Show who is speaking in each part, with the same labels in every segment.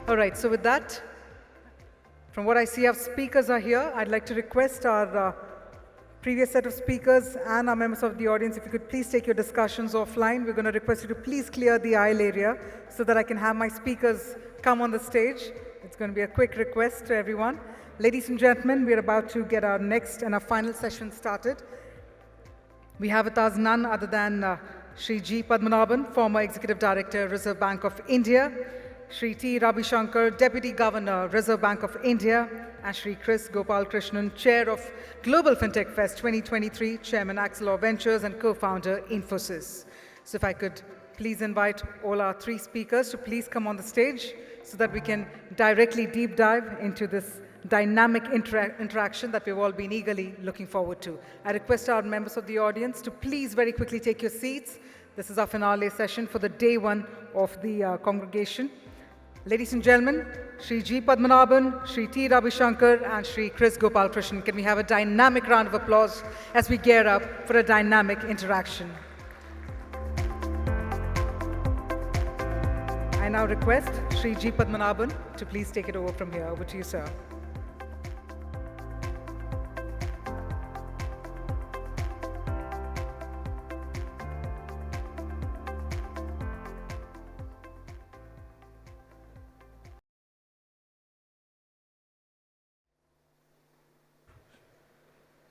Speaker 1: All right, so with that, from what I see, our speakers are here. I'd like to request our previous set of speakers and our members of the audience, if you could please take your discussions offline. We're going to request you to please clear the aisle area so that I can have my speakers come on the stage. It's going to be a quick request to everyone. Ladies and gentlemen, we're about to get our next and our final session started. We have with us none other than Shri G. Padmanabhan, former Executive Director, Reserve Bank of India, Shri T. Ravi Shankar, Deputy Governor, Reserve Bank of India, and Shri Chris Gopalakrishnan, Chair of Global Fintech Fest 2023, Chairman Axelaw Ventures and Co-founder Infosys. So if I could please invite all our three speakers to please come on the stage so that we can directly deep dive into this dynamic interaction that we've all been eagerly looking forward to. I request our members of the audience to please very quickly take your seats. This is our finale session for the day one of the congregation. Ladies and gentlemen, Shri G. Padmanabhan, Shri T. Ravi Shankar, and Shri Chris Gopalakrishnan. Can we have a dynamic round of applause as we gear up for a dynamic interaction? I now request Shri G. Padmanabhan to please take it over from here. Over to you, sir.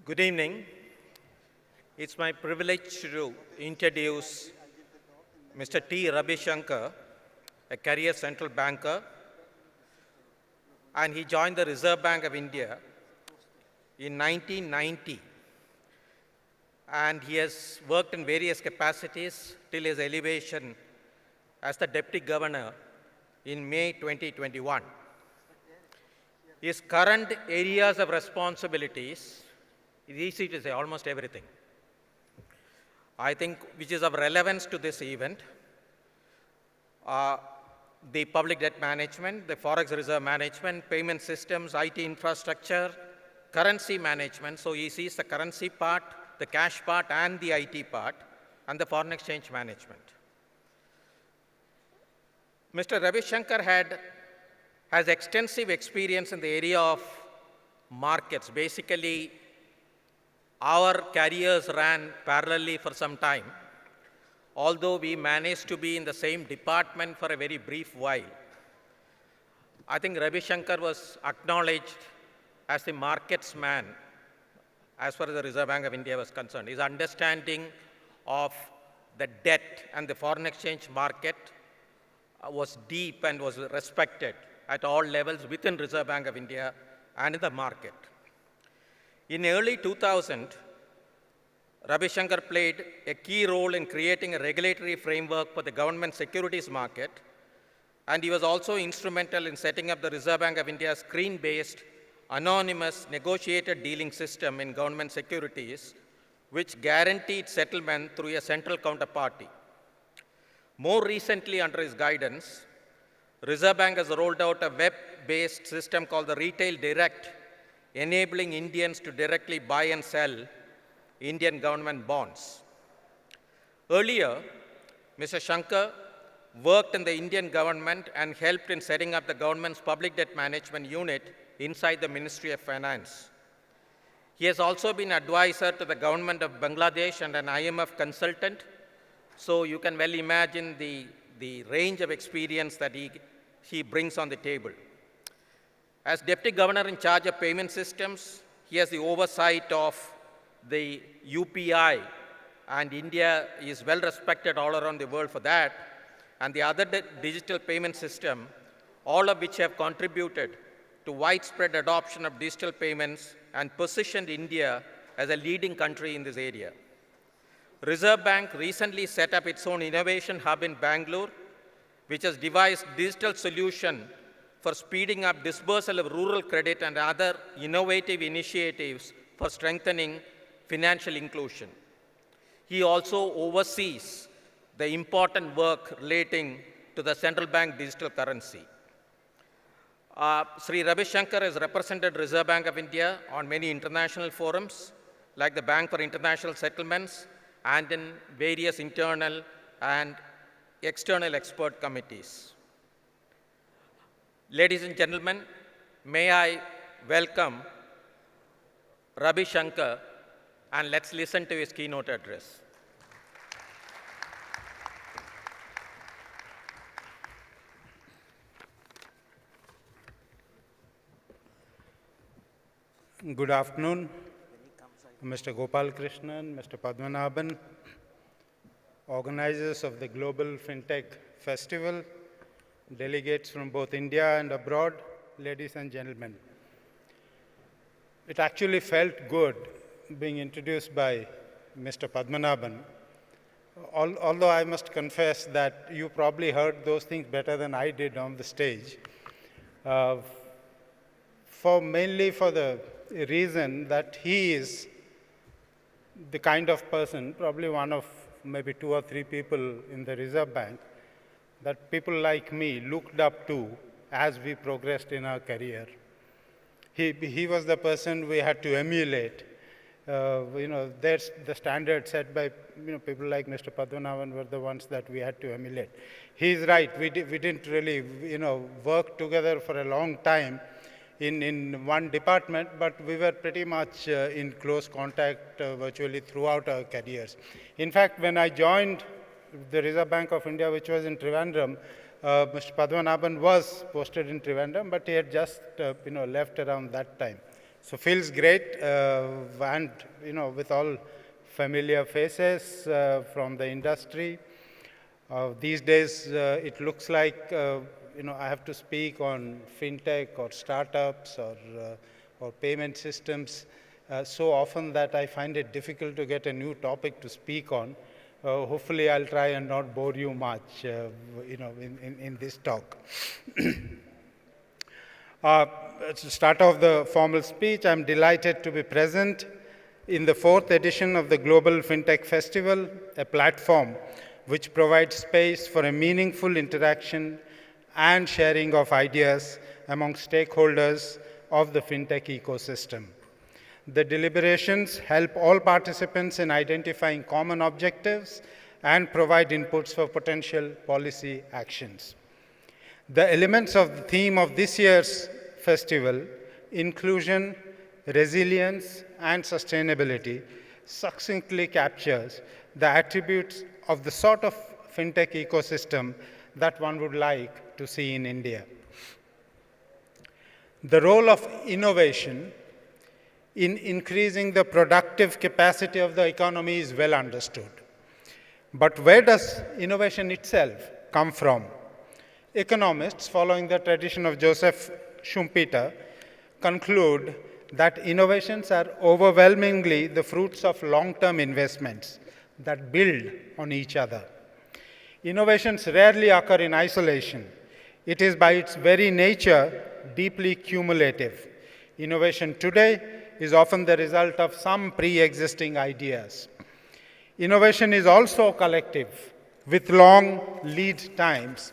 Speaker 2: Good evening. It's my privilege to introduce Mr. T. Ravi Shankar, a career central banker, and he joined the Reserve Bank of India in 1990. And he has worked in various capacities till his elevation as the Deputy Governor in May 2021. His current areas of responsibilities, it's easy to say almost everything, I think, which is of relevance to this event. The public debt management, the forex reserve management, payment systems, IT infrastructure, currency management. So he sees the currency part, the cash part, and the IT part, and the foreign exchange management. Mr. Ravi Shankar has extensive experience in the area of markets. Basically, our careers ran parallelly for some time, although we managed to be in the same department for a very brief while. I think Ravi Shankar was acknowledged as the markets man as far as the Reserve Bank of India was concerned. His understanding of the debt and the foreign exchange market was deep and was respected at all levels within Reserve Bank of India and in the market. In early 2000, Ravi Shankar played a key role in creating a regulatory framework for the government securities market, and he was also instrumental in setting up the Reserve Bank of India's screen-based, anonymous, negotiated dealing system in government securities, which guaranteed settlement through a central counterparty. More recently, under his guidance, Reserve Bank has rolled out a web-based system called the Retail Direct, enabling Indians to directly buy and sell Indian government bonds. Earlier, Mr. Shankar worked in the Indian government and helped in setting up the government's public debt management unit inside the Ministry of Finance. He has also been advisor to the government of Bangladesh and an IMF consultant, so you can well imagine the range of experience that he brings on the table. As Deputy Governor in charge of payment systems, he has the oversight of the UPI, and India is well respected all around the world for that, and the other digital payment system, all of which have contributed to widespread adoption of digital payments and positioned India as a leading country in this area. Reserve Bank recently set up its own innovation hub in Bangalore, which has devised digital solution for speeding up disbursal of rural credit and other innovative initiatives for strengthening financial inclusion. He also oversees the important work relating to the central bank digital currency. Shri Ravi Shankar has represented Reserve Bank of India on many international forums, like the Bank for International Settlements, and in various internal and external expert committees. Ladies and gentlemen, may I welcome Ravi Shankar, and let's listen to his keynote address.
Speaker 3: Good afternoon, Mr. Gopal Krishnan, Mr. Padmanabhan, organizers of the Global Fintech Festival, delegates from both India and abroad, ladies and gentlemen. It actually felt good being introduced by Mr. Padmanabhan, although I must confess that you probably heard those things better than I did on the stage, mainly for the reason that he is the kind of person, probably one of maybe 2 or 3 people in the Reserve Bank, that people like me looked up to as we progressed in our career. He was the person we had to emulate. There's the standard set by people like Mr. Padmanabhan were the ones that we had to emulate. He's right. We didn't really work together for a long time in one department, but we were pretty much in close contact virtually throughout our careers. In fact, when I joined the Reserve Bank of India, which was in Trivandrum, Mr. Padmanabhan was posted in Trivandrum, but he had just left around that time. So feels great, and with all familiar faces from the industry. These days, it looks like I have to speak on fintech or startups or payment systems so often that I find it difficult to get a new topic to speak on. Hopefully, I'll try and not bore you much, in this talk. To start off the formal speech, I'm delighted to be present in the 4th edition of the Global Fintech Festival, a platform which provides space for a meaningful interaction and sharing of ideas among stakeholders of the fintech ecosystem. The deliberations help all participants in identifying common objectives and provide inputs for potential policy actions. The elements of the theme of this year's festival, inclusion, resilience, and sustainability, succinctly captures the attributes of the sort of fintech ecosystem that one would like to see in India. The role of innovation in increasing the productive capacity of the economy is well understood. But where does innovation itself come from? Economists, following the tradition of Joseph Schumpeter, conclude that innovations are overwhelmingly the fruits of long-term investments that build on each other. Innovations rarely occur in isolation. It is by its very nature deeply cumulative. Innovation today is often the result of some pre-existing ideas. Innovation is also collective, with long lead times.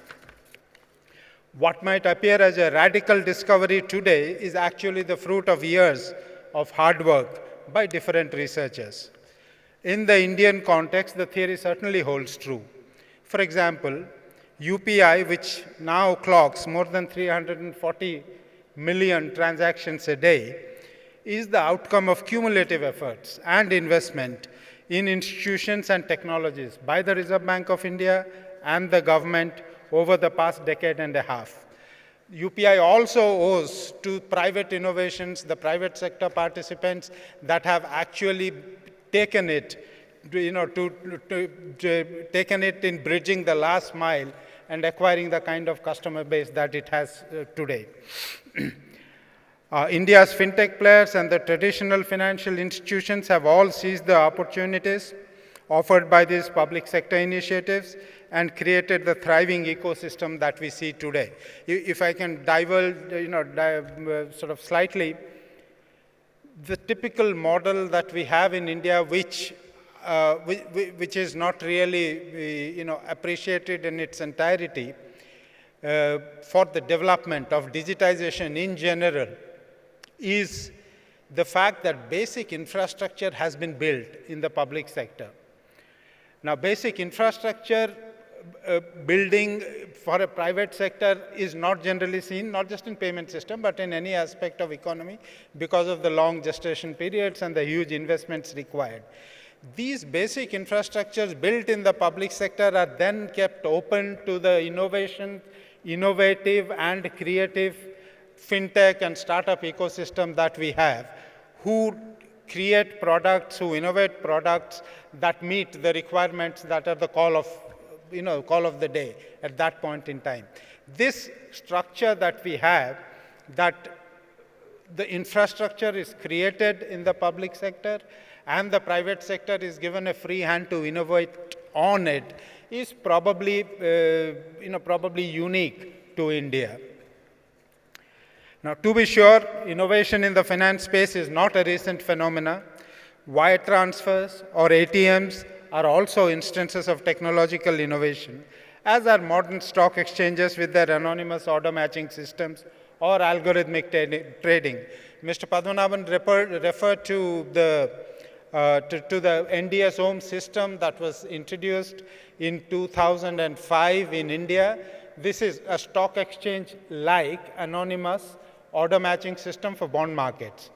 Speaker 3: What might appear as a radical discovery today is actually the fruit of years of hard work by different researchers. In the Indian context, the theory certainly holds true. For example, UPI, which now clocks more than 340 million transactions a day, is the outcome of cumulative efforts and investment in institutions and technologies by the Reserve Bank of India and the government over the past decade and a half. UPI also owes to private innovations, the private sector participants that have actually taken it, taken it in bridging the last mile and acquiring the kind of customer base that it has today. India's fintech players and the traditional financial institutions have all seized the opportunities offered by these public sector initiatives and created the thriving ecosystem that we see today. If I can divulge, sort of slightly, the typical model that we have in India, which is not really, appreciated in its entirety for the development of digitization in general, is the fact that basic infrastructure has been built in the public sector. Now, basic infrastructure building for a private sector is not generally seen, not just in payment system, but in any aspect of economy because of the long gestation periods and the huge investments required. These basic infrastructures built in the public sector are then kept open to the innovative and creative fintech and startup ecosystem that we have, who create products, who innovate products that meet the requirements that are the call of the day at that point in time. This structure that we have, that the infrastructure is created in the public sector and the private sector is given a free hand to innovate on it, is probably, probably unique to India. Now, to be sure, innovation in the finance space is not a recent phenomena. Wire transfers or ATMs are also instances of technological innovation, as are modern stock exchanges with their anonymous order matching systems or algorithmic trading. Mr. Padmanabhan referred to the NDS Home system that was introduced in 2005 in India. This is a stock exchange-like anonymous order matching system for bond markets.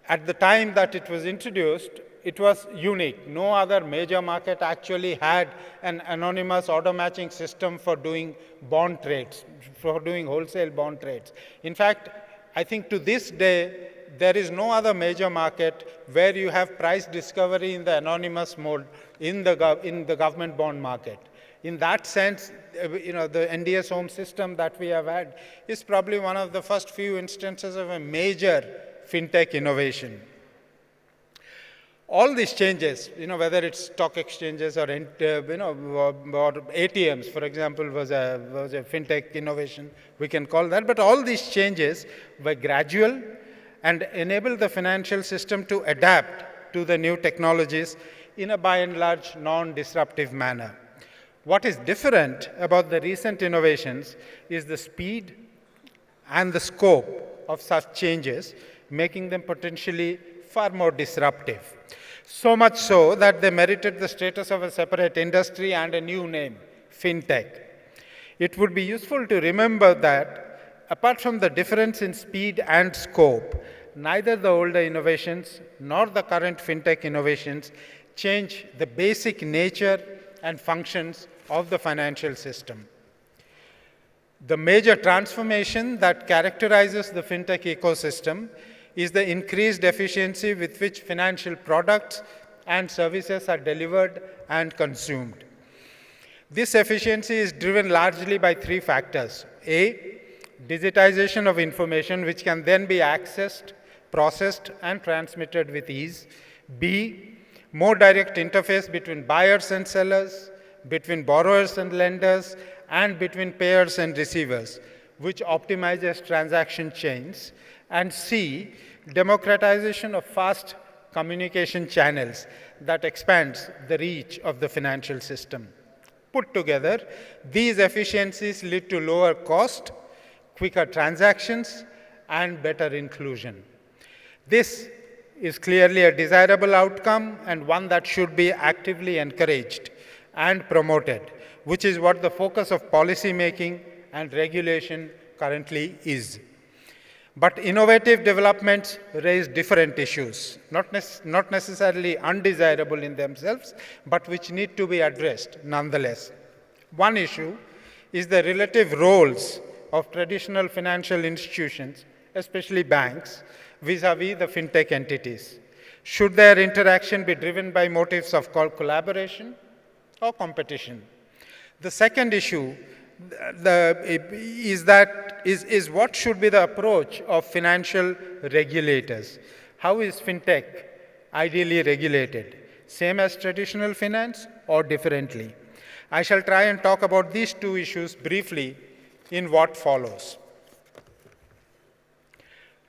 Speaker 3: At the time that it was introduced, it was unique. No other major market actually had an anonymous order matching system for doing bond trades, for doing wholesale bond trades. In fact, I think to this day, there is no other major market where you have price discovery in the anonymous mode in the government bond market. In that sense, the NDS Home system that we have had is probably one of the first few instances of a major fintech innovation. All these changes, whether it's stock exchanges or, or ATMs, for example, was a fintech innovation, we can call that. But all these changes were gradual and enabled the financial system to adapt to the new technologies in a by and large non-disruptive manner. What is different about the recent innovations is the speed and the scope of such changes, making them potentially far more disruptive. So much so that they merited the status of a separate industry and a new name, fintech. It would be useful to remember that apart from the difference in speed and scope, neither the older innovations nor the current fintech innovations change the basic nature and functions of the financial system. The major transformation that characterizes the fintech ecosystem is the increased efficiency with which financial products and services are delivered and consumed. This efficiency is driven largely by three factors. A, digitization of information, which can then be accessed, processed, and transmitted with ease. B, more direct interface between buyers and sellers, between borrowers and lenders, and between payers and receivers, which optimizes transaction chains. And C, democratization of fast communication channels that expands the reach of the financial system. Put together, these efficiencies lead to lower cost, quicker transactions, and better inclusion. This is clearly a desirable outcome and one that should be actively encouraged and promoted, which is what the focus of policy making and regulation currently is. But innovative developments raise different issues, not necessarily undesirable in themselves, but which need to be addressed nonetheless. One issue is the relative roles of traditional financial institutions, especially banks, vis-à-vis the fintech entities. Should their interaction be driven by motives of collaboration or competition? The second issue is what should be the approach of financial regulators? How is fintech ideally regulated? Same as traditional finance or differently? I shall try and talk about these two issues briefly in what follows.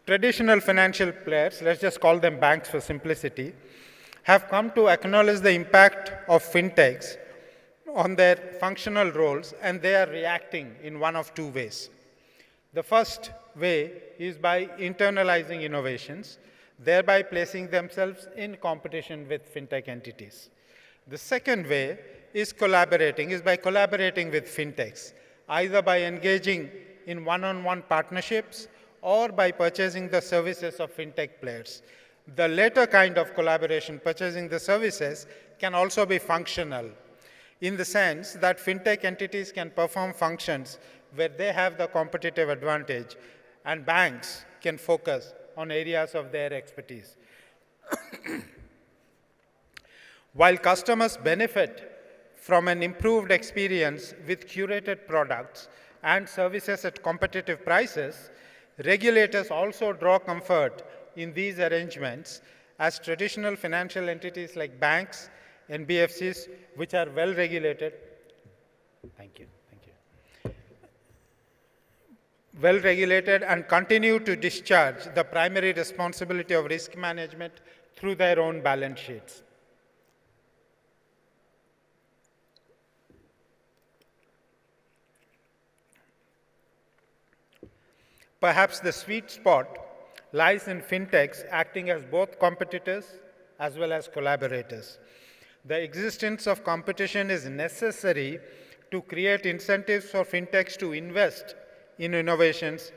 Speaker 3: Traditional financial players, let's just call them banks for simplicity, have come to acknowledge the impact of fintechs on their functional roles, and they are reacting in one of two ways. The first way is by internalizing innovations, thereby placing themselves in competition with fintech entities. The second way is by collaborating with fintechs, either by engaging in one-on-one partnerships or by purchasing the services of fintech players. The latter kind of collaboration, purchasing the services, can also be functional in the sense that fintech entities can perform functions where they have the competitive advantage and banks can focus on areas of their expertise. While customers benefit from an improved experience with curated products and services at competitive prices, regulators also draw comfort in these arrangements as traditional financial entities like banks, NBFCs, which are well regulated, well regulated and continue to discharge the primary responsibility of risk management through their own balance sheets. Perhaps the sweet spot lies in fintechs acting as both competitors as well as collaborators. The existence of competition is necessary to create incentives for fintechs to invest in innovations,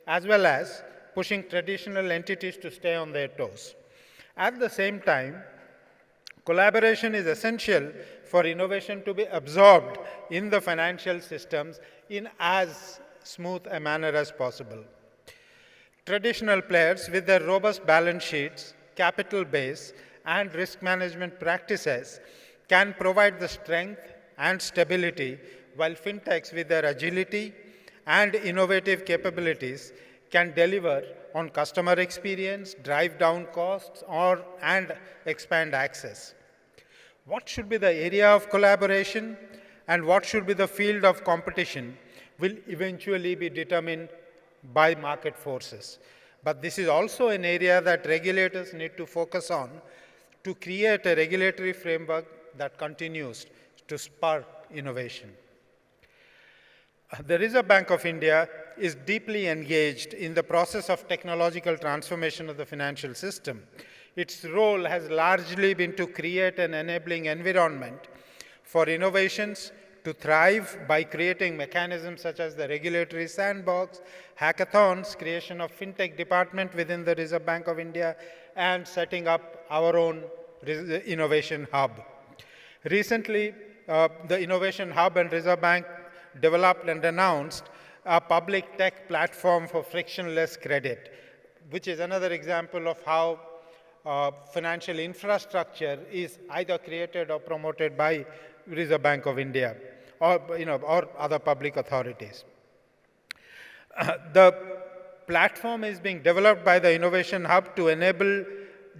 Speaker 3: as well as pushing traditional entities to stay on their toes. At the same time, collaboration is essential for innovation to be absorbed in the financial systems in as smooth a manner as possible. Traditional players with their robust balance sheets, capital base, and risk management practices can provide the strength and stability, while fintechs with their agility and innovative capabilities can deliver on customer experience, drive down costs, and expand access. What should be the area of collaboration and what should be the field of competition will eventually be determined by market forces. But this is also an area that regulators need to focus on to create a regulatory framework that continues to spur innovation. The Reserve Bank of India is deeply engaged in the process of technological transformation of the financial system. Its role has largely been to create an enabling environment for innovations to thrive by creating mechanisms such as the regulatory sandbox, hackathons, creation of fintech department within the Reserve Bank of India, and setting up our own innovation hub. Recently, the Innovation Hub and Reserve Bank developed and announced a public tech platform for frictionless credit, which is another example of how financial infrastructure is either created or promoted by Reserve Bank of India or other public authorities. The platform is being developed by the Innovation Hub to enable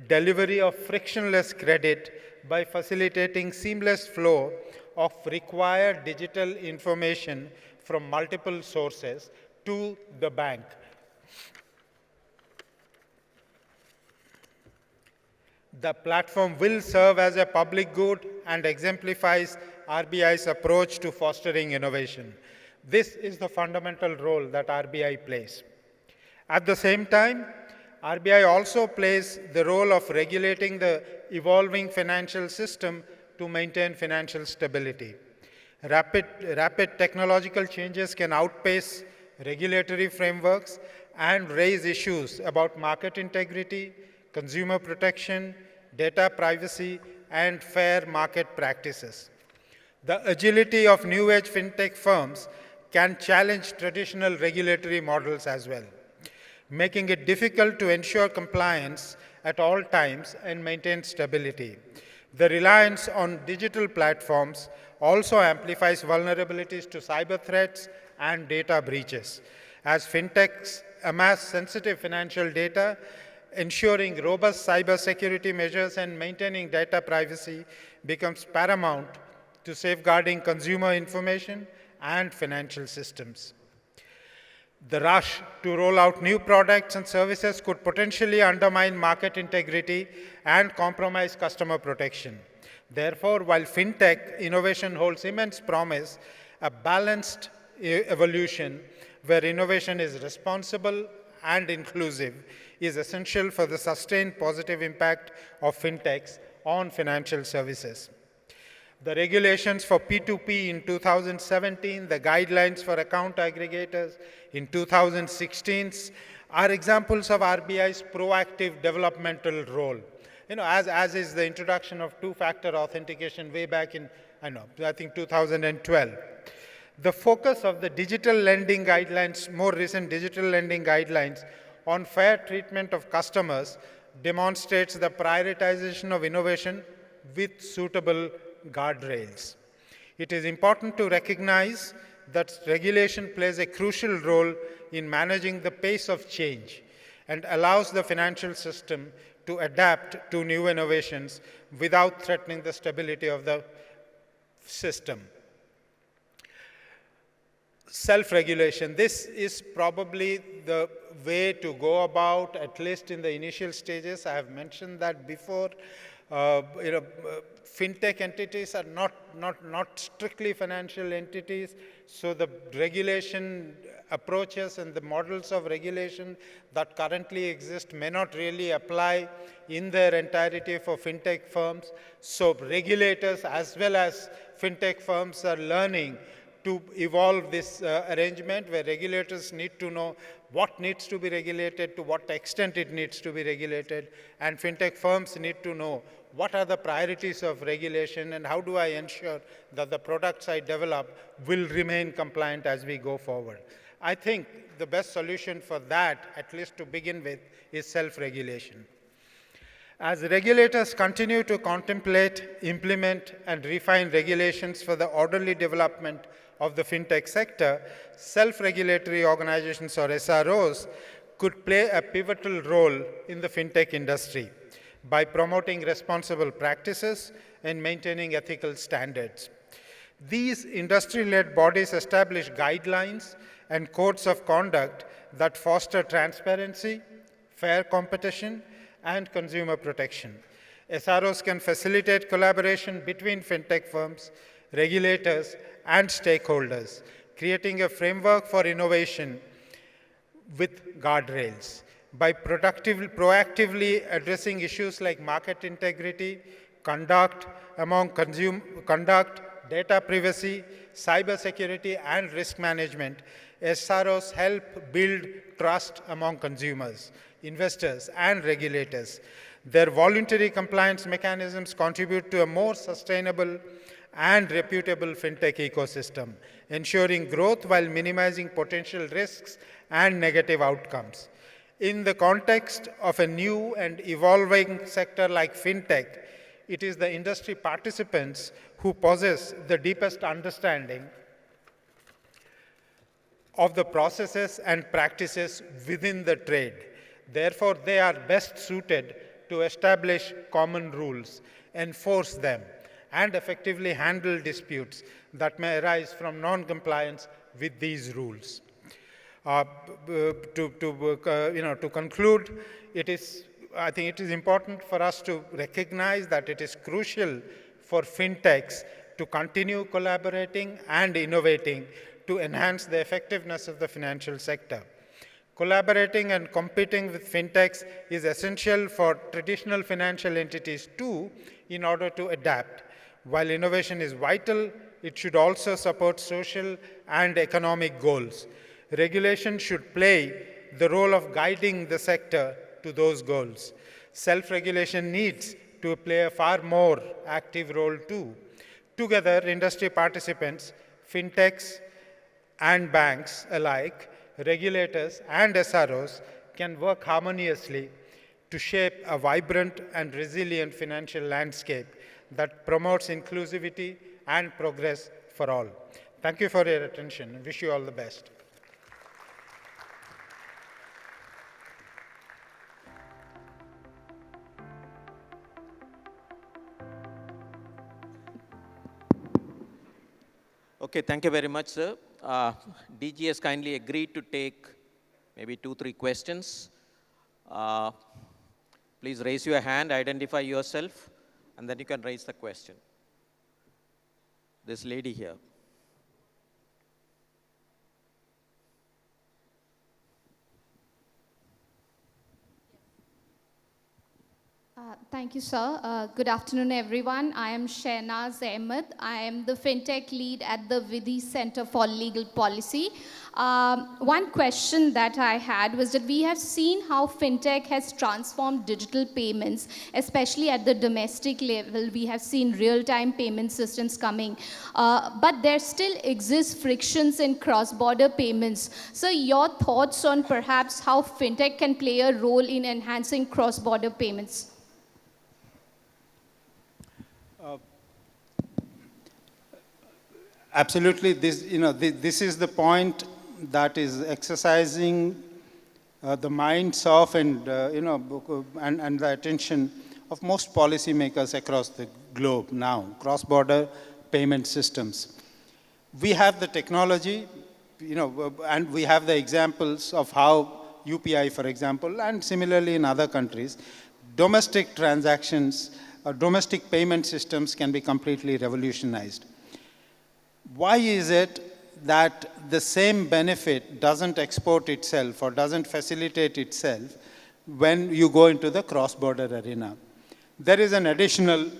Speaker 3: delivery of frictionless credit by facilitating seamless flow of required digital information from multiple sources to the bank. The platform will serve as a public good and exemplifies RBI's approach to fostering innovation. This is the fundamental role that RBI plays. At the same time, RBI also plays the role of regulating the evolving financial system to maintain financial stability. Rapid technological changes can outpace regulatory frameworks and raise issues about market integrity, consumer protection, data privacy, and fair market practices. The agility of new age fintech firms can challenge traditional regulatory models as well, making it difficult to ensure compliance at all times and maintain stability. The reliance on digital platforms also amplifies vulnerabilities to cyber threats and data breaches. As fintechs amass sensitive financial data, ensuring robust cybersecurity measures and maintaining data privacy becomes paramount to safeguarding consumer information and financial systems. The rush to roll out new products and services could potentially undermine market integrity and compromise customer protection. Therefore, while fintech innovation holds immense promise, a balanced evolution where innovation is responsible and inclusive is essential for the sustained positive impact of fintechs on financial services. The regulations for P2P in 2017, the guidelines for account aggregators in 2016 are examples of RBI's proactive developmental role. As is the introduction of two-factor authentication way back in, I think 2012. The focus of the digital lending guidelines, more recent digital lending guidelines on fair treatment of customers demonstrates the prioritization of innovation with suitable guardrails. It is important to recognize that regulation plays a crucial role in managing the pace of change and allows the financial system to adapt to new innovations without threatening the stability of the system. Self-regulation. This is probably the way to go about, at least in the initial stages. I have mentioned that before. Fintech entities are not strictly financial entities, so the regulation approaches and the models of regulation that currently exist may not really apply in their entirety for fintech firms. So regulators as well as fintech firms are learning to evolve this arrangement where regulators need to know what needs to be regulated, to what extent it needs to be regulated, and fintech firms need to know what are the priorities of regulation and how do I ensure that the products I develop will remain compliant as we go forward. I think the best solution for that, at least to begin with, is self-regulation. As regulators continue to contemplate, implement, and refine regulations for the orderly development of the fintech sector, self-regulatory organizations or SROs could play a pivotal role in the fintech industry by promoting responsible practices and maintaining ethical standards. These industry-led bodies establish guidelines and codes of conduct that foster transparency, fair competition, and consumer protection. SROs can facilitate collaboration between fintech firms, regulators, and stakeholders, creating a framework for innovation with guardrails. By proactively addressing issues like market integrity, conduct, data privacy, cybersecurity, and risk management, SROs help build trust among consumers, investors, and regulators. Their voluntary compliance mechanisms contribute to a more sustainable and reputable fintech ecosystem, ensuring growth while minimizing potential risks and negative outcomes. In the context of a new and evolving sector like fintech, it is the industry participants who possess the deepest understanding of the processes and practices within the trade. Therefore, they are best suited to establish common rules, enforce them, and effectively handle disputes that may arise from non-compliance with these rules. To conclude, I think it is important for us to recognize that it is crucial for fintechs to continue collaborating and innovating to enhance the effectiveness of the financial sector. Collaborating and competing with fintechs is essential for traditional financial entities too, in order to adapt. While innovation is vital, it should also support social and economic goals. Regulation should play the role of guiding the sector to those goals. Self-regulation needs to play a far more active role too. Together, industry participants, fintechs and banks alike, regulators and SROs can work harmoniously to shape a vibrant and resilient financial landscape that promotes inclusivity and progress for all. Thank you for your attention and wish you all the best.
Speaker 2: Okay, thank you very much, sir. DG has kindly agreed to take maybe 2-3 questions. Please raise your hand, identify yourself, and then you can raise the question. This lady here.
Speaker 4: Thank you, sir. Good afternoon, everyone. I am Shehnaz Ahmed. I am the FinTech lead at the Vidhi Center for Legal Policy. One question that I had was that we have seen how FinTech has transformed digital payments, especially at the domestic level. We have seen real-time payment systems coming, but there still exists frictions in cross-border payments. So your thoughts on perhaps how FinTech can play a role in enhancing cross-border payments?
Speaker 3: Absolutely, this is the point that is exercising the minds of and the attention of most policymakers across the globe now, cross-border payment systems. We have the technology, and we have the examples of how UPI, for example, and similarly in other countries, domestic transactions, domestic payment systems can be completely revolutionized. Why is it that the same benefit doesn't export itself or doesn't facilitate itself when you go into the cross-border arena? There is an additional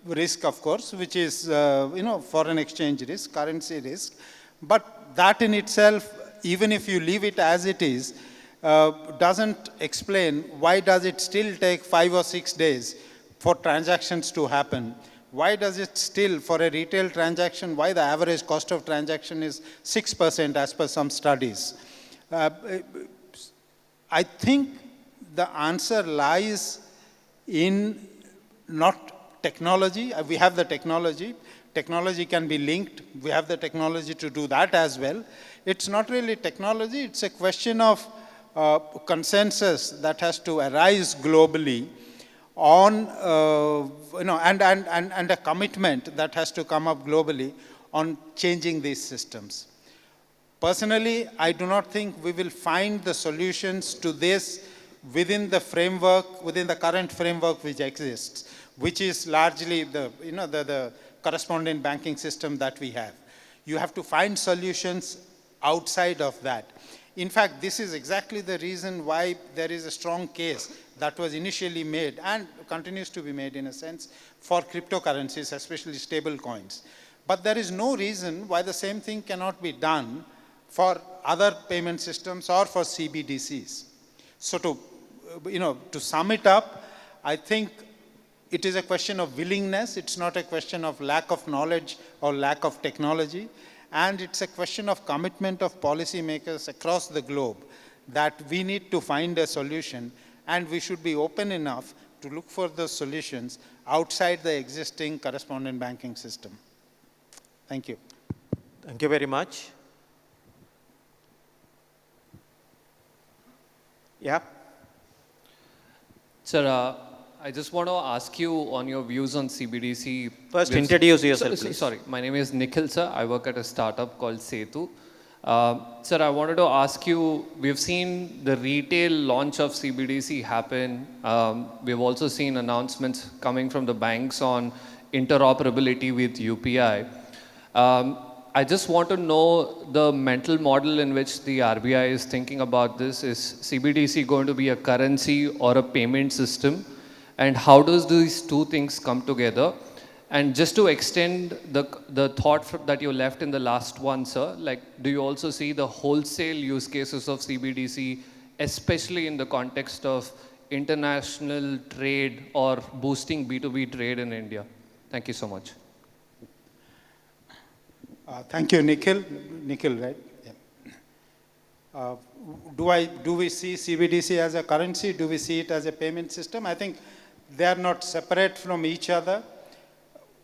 Speaker 3: risk, of course, which is foreign exchange risk, currency risk. But that in itself, even if you leave it as it is, doesn't explain why does it still take 5 or 6 days for transactions to happen. Why does it still, for a retail transaction, why the average cost of transaction is 6% as per some studies? I think the answer lies in not technology. We have the technology. Technology can be linked. We have the technology to do that as well. It's not really technology. It's a question of consensus that has to arise globally on, and a commitment that has to come up globally on changing these systems. Personally, I do not think we will find the solutions to this within the framework, within the current framework which exists, which is largely the correspondent banking system that we have. You have to find solutions outside of that. In fact, this is exactly the reason why there is a strong case that was initially made and continues to be made in a sense for cryptocurrencies, especially stable coins. But there is no reason why the same thing cannot be done for other payment systems or for CBDCs. So to sum it up, I think it is a question of willingness. It's not a question of lack of knowledge or lack of technology. And it's a question of commitment of policymakers across the globe that we need to find a solution, and we should be open enough to look for those solutions outside the existing correspondent banking system. Thank you.
Speaker 2: Thank you very much. Yeah.
Speaker 5: Sir, I just want to ask you on your views on CBDC.
Speaker 2: First, introduce yourself, please.
Speaker 5: Sorry, my name is Nikhil, sir. I work at a startup called Setu. Sir, I wanted to ask you, we've seen the retail launch of CBDC happen. We've also seen announcements coming from the banks on interoperability with UPI. I just want to know the mental model in which the RBI is thinking about this. Is CBDC going to be a currency or a payment system? And how does these two things come together? And just to extend the thought that you left in the last one, sir, like, do you also see the wholesale use cases of CBDC, especially in the context of international trade or boosting B2B trade in India? Thank you so much.
Speaker 3: Thank you, Nikhil. Nikhil, right? Yeah. Do we see CBDC as a currency? Do we see it as a payment system? I think they are not separate from each other.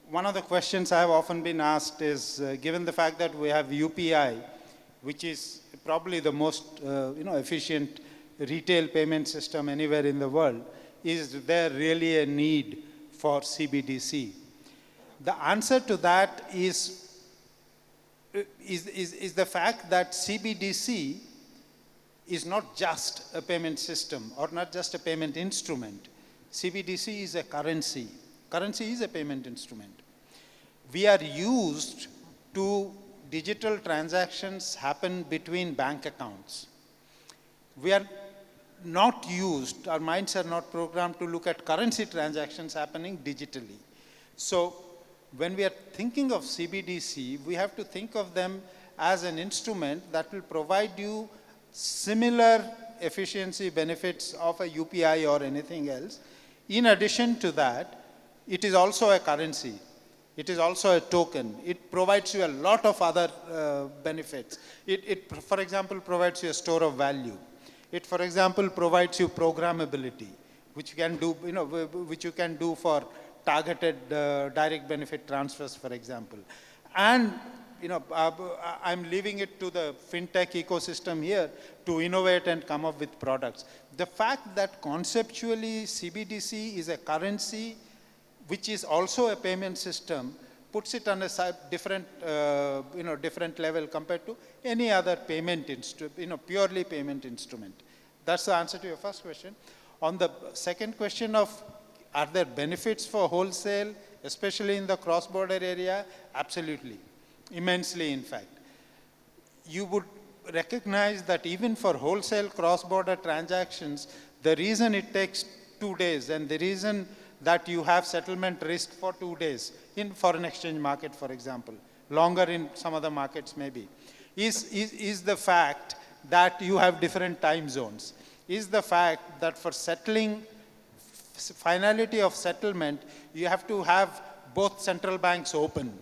Speaker 3: One of the questions I have often been asked is, given the fact that we have UPI, which is probably the most efficient retail payment system anywhere in the world, is there really a need for CBDC? The answer to that is the fact that CBDC is not just a payment system or not just a payment instrument. CBDC is a currency. Currency is a payment instrument. We are used to digital transactions happen between bank accounts. We are not used, our minds are not programmed to look at currency transactions happening digitally. So when we are thinking of CBDC, we have to think of them as an instrument that will provide you similar efficiency benefits of a UPI or anything else. In addition to that, it is also a currency. It is also a token. It provides you a lot of other benefits. It, for example, provides you a store of value. It, for example, provides you programmability, which you can do, which you can do for targeted direct benefit transfers, for example. And I'm leaving it to the fintech ecosystem here to innovate and come up with products. The fact that conceptually CBDC is a currency which is also a payment system puts it on a different, different level compared to any other payment purely payment instrument. That's the answer to your first question. On the second question of are there benefits for wholesale, especially in the cross-border area? Absolutely, immensely in fact. You would recognize that even for wholesale cross-border transactions, the reason it takes 2 days and the reason that you have settlement risk for 2 days in foreign exchange market, for example, longer in some other markets maybe, is the fact that you have different time zones, is the fact that for settling, finality of settlement, you have to have both central banks open.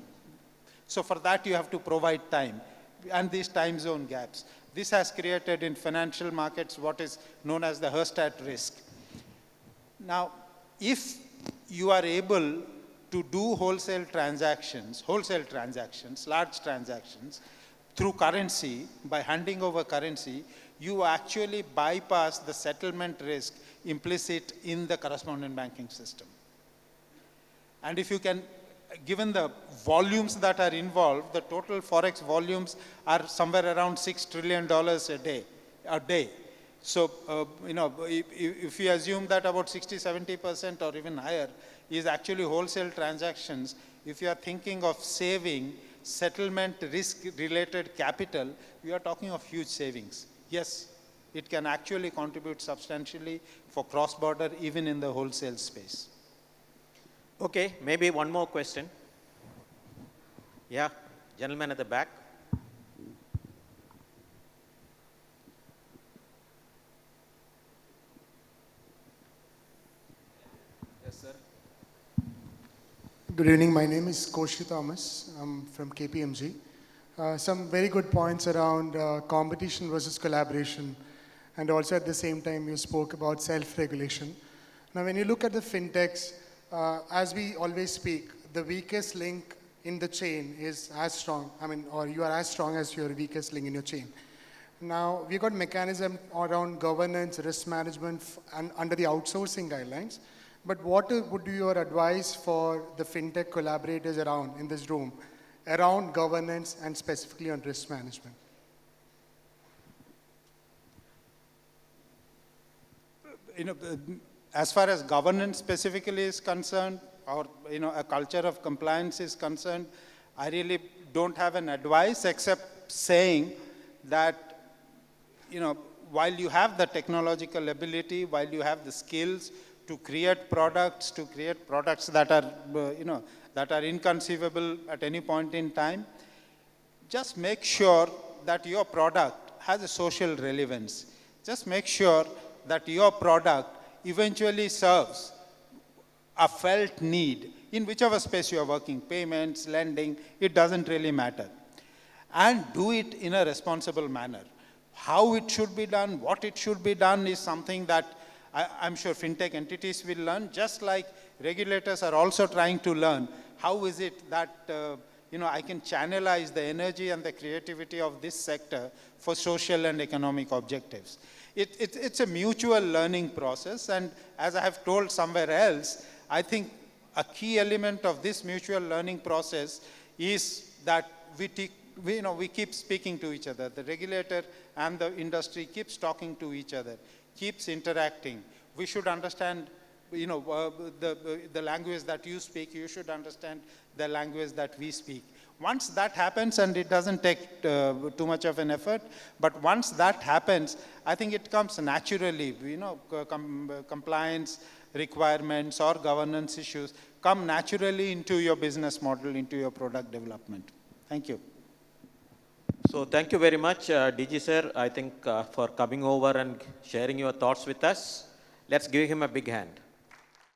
Speaker 3: So for that you have to provide time and these time zone gaps. This has created in financial markets what is known as the Hurstad risk. Now, if you are able to do wholesale transactions, large transactions, through currency, by handing over currency, you actually bypass the settlement risk implicit in the correspondent banking system. And if you can, given the volumes that are involved, the total Forex volumes are somewhere around $6 trillion a day. So, if you assume that about 60–70% or even higher is actually wholesale transactions, if you are thinking of saving settlement risk-related capital, we are talking of huge savings. Yes, it can actually contribute substantially for cross-border, even in the wholesale space.
Speaker 2: Okay, maybe one more question. Yeah, gentleman at the back.
Speaker 6: Yes, sir. Good evening. My name is Koshi Thomas. I'm from KPMG. Some very good points around competition versus collaboration. And also at the same time, you spoke about self-regulation. Now, when you look at the fintechs, as we always speak, the weakest link in the chain is as strong, or you are as strong as your weakest link in your chain. Now, we've got mechanism around governance, risk management, and under the outsourcing guidelines. But what would be your advice for the fintech collaborators around in this room, around governance and specifically on risk management?
Speaker 3: As far as governance specifically is concerned, or a culture of compliance is concerned, I really don't have an advice except saying that while you have the technological ability, while you have the skills to create products that are that are inconceivable at any point in time, just make sure that your product has a social relevance. Just make sure that your product eventually serves a felt need in whichever space you are working, payments, lending, it doesn't really matter. And do it in a responsible manner. How it should be done, what it should be done is something that I'm sure fintech entities will learn, just like regulators are also trying to learn. How is it that I can channelize the energy and the creativity of this sector for social and economic objectives? It's a mutual learning process, and as I have told somewhere else, I think a key element of this mutual learning process is that we keep speaking to each other. The regulator and the industry keeps talking to each other, keeps interacting. We should understand, the language that you speak. You should understand the language that we speak. Once that happens, and it doesn't take too much of an effort, but once that happens, I think it comes naturally, compliance requirements or governance issues come naturally into your business model, into your product development. Thank you.
Speaker 2: So thank you very much, DG sir, I think for coming over and sharing your thoughts with us. Let's give him a big hand.